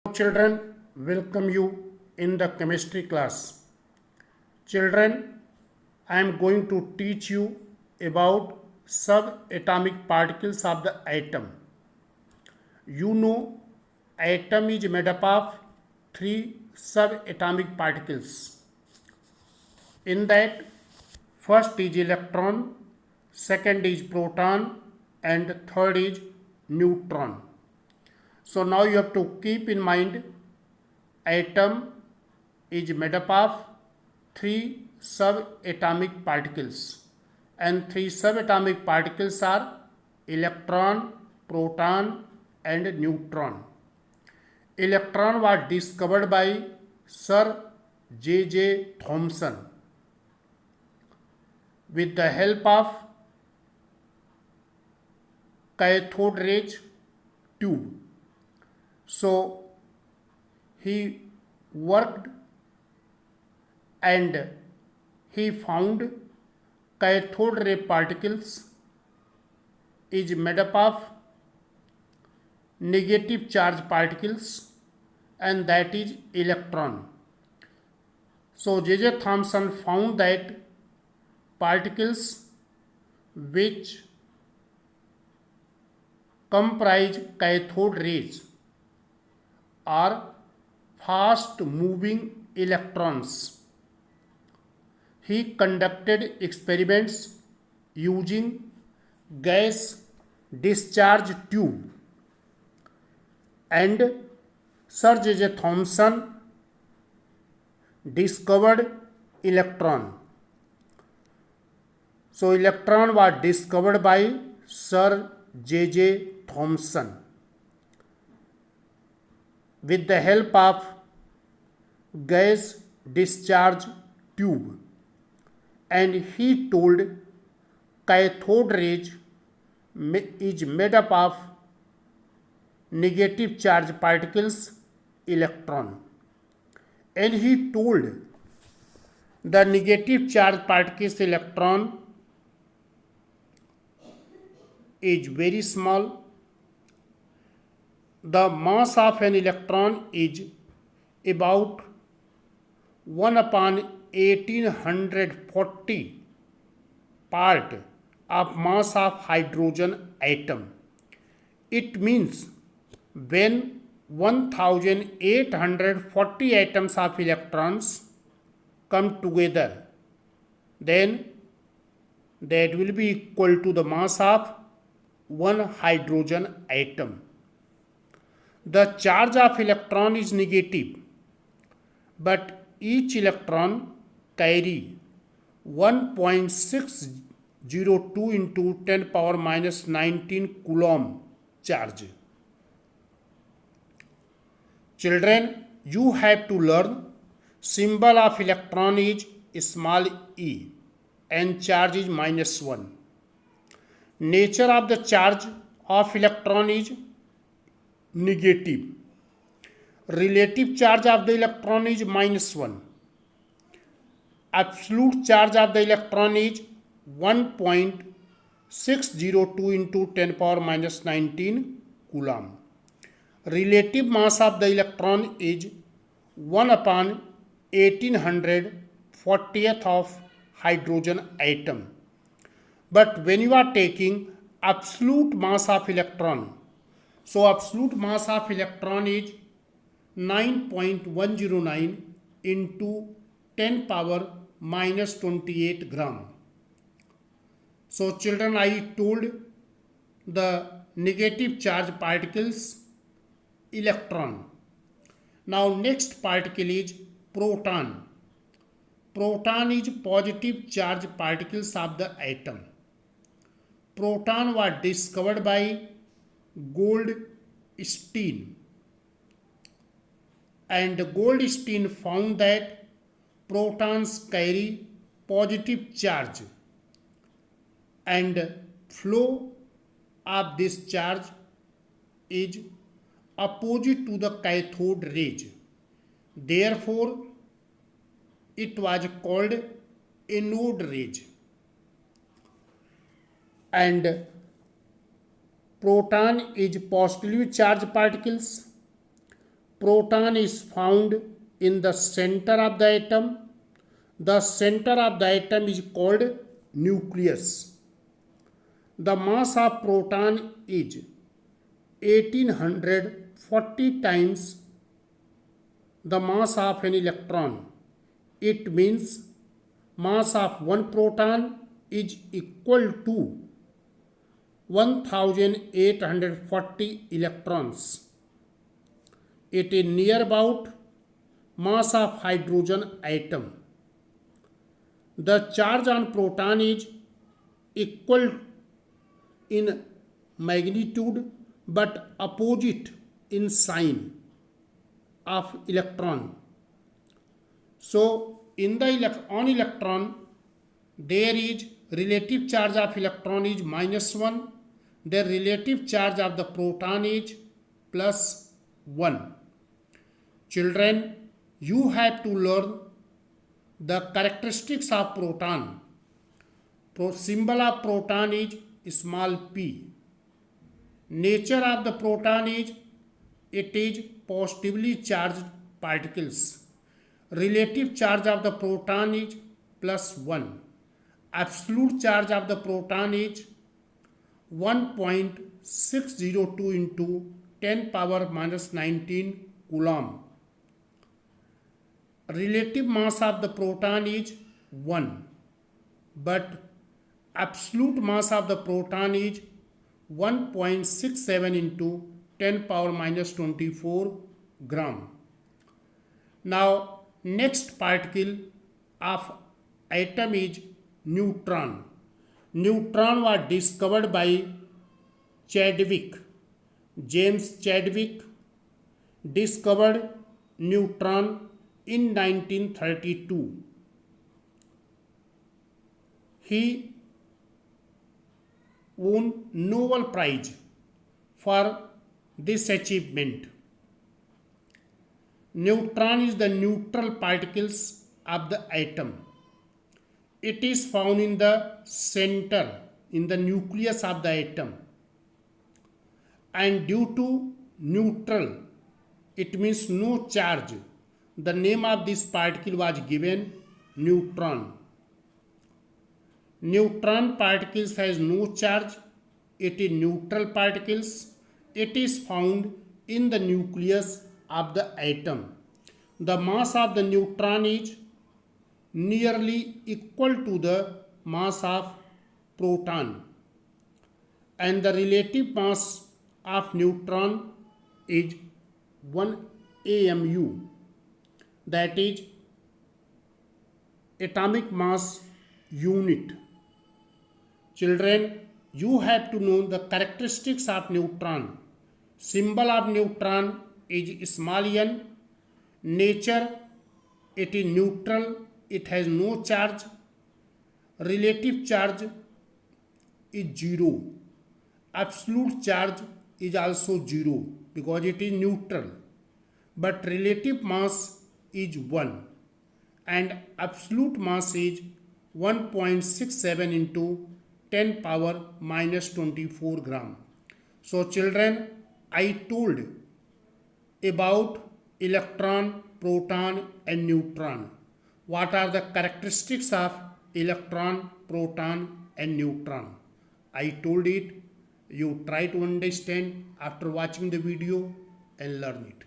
Children, welcome you in the chemistry class. Children, I am going to teach you about subatomic particles of the atom. You know, atom is made up of three subatomic particles. In that, first is electron, second is proton, and third is neutron. So now you have to keep in mind atom is made up of three subatomic particles, and three subatomic particles are electron, proton, and neutron. Electron was discovered by Sir J. Thomson with the help of cathode rays tube. So he worked and he found cathode ray particles is made up of negative charge particles, and that is electron. So J. Thomson found that particles which comprise cathode rays are fast moving electrons. He conducted experiments using gas discharge tube, and Sir J. Thomson discovered electron. So electron was discovered by Sir J. Thomson with the help of gas discharge tube, and he told cathode rays is made up of negative charge particles, electron, and he told the negative charge particles electron is very small. The mass of an electron is about 1 upon 1840 part of mass of hydrogen atom. It means when 1840 atoms of electrons come together, then that will be equal to the mass of one hydrogen atom. The charge of electron is negative, but each electron carry 1.602 into 10 power minus 19 coulomb charge. Children, you have to learn symbol of electron is small e and charge is -1. Nature of the charge of electron is negative. Relative charge of the electron is -1. Absolute charge of the electron is 1.602 into 10 power minus 19 coulomb. Relative mass of the electron is 1 upon 1840th of hydrogen atom. But when you are taking absolute mass of electron, so absolute mass of electron is 9.109 into 10 power minus 28 gram. So children, I told the negative charge particles electron. Now next particle is proton. Proton is positive charge particles of the atom. Proton was discovered by Goldstein, and Goldstein found that protons carry positive charge, and flow of this charge is opposite to the cathode rays. Therefore, it was called anode rays. And proton is positively charged particles. Proton is found in the center of the atom. The center of the atom is called nucleus. The mass of proton is 1840 times the mass of an electron. It means mass of one proton is equal to 1840 electrons. It is near about mass of hydrogen atom. The charge on proton is equal in magnitude but opposite in sign of electron. So in the on electron there is relative charge of electron is -1. The relative charge of the proton is +1. Children, you have to learn the characteristics of proton. Symbol of proton is small p. Nature of the proton is it is positively charged particles. Relative charge of the proton is +1. Absolute charge of the proton is 1.602 into 10 power minus 19 coulomb. Relative mass of the proton is 1, but absolute mass of the proton is 1.67 into 10 power minus 24 gram. Now next particle of atom is neutron. Neutron was discovered by Chadwick. James Chadwick discovered neutron in 1932. He won Nobel Prize for this achievement. Neutron is the neutral particles of the atom. It is found in the center, in the nucleus of the atom. And due to neutral, it means no charge. The name of this particle was given neutron. Neutron particles has no charge. It is neutral particles. It is found in the nucleus of the atom. The mass of the neutron is nearly equal to the mass of proton, and the relative mass of neutron is 1 AMU, that is atomic mass unit. Children, you have to know the characteristics of neutron. Symbol of neutron is small n. Nature, it is neutral. It has no charge. Relative charge is 0. Absolute charge is also 0 because it is neutral. But relative mass is 1 and absolute mass is 1.67 into 10 power minus 24 gram. So children, I told about electron, proton and neutron. What are the characteristics of electron, proton and neutron? I told it. You try to understand after watching the video and learn it.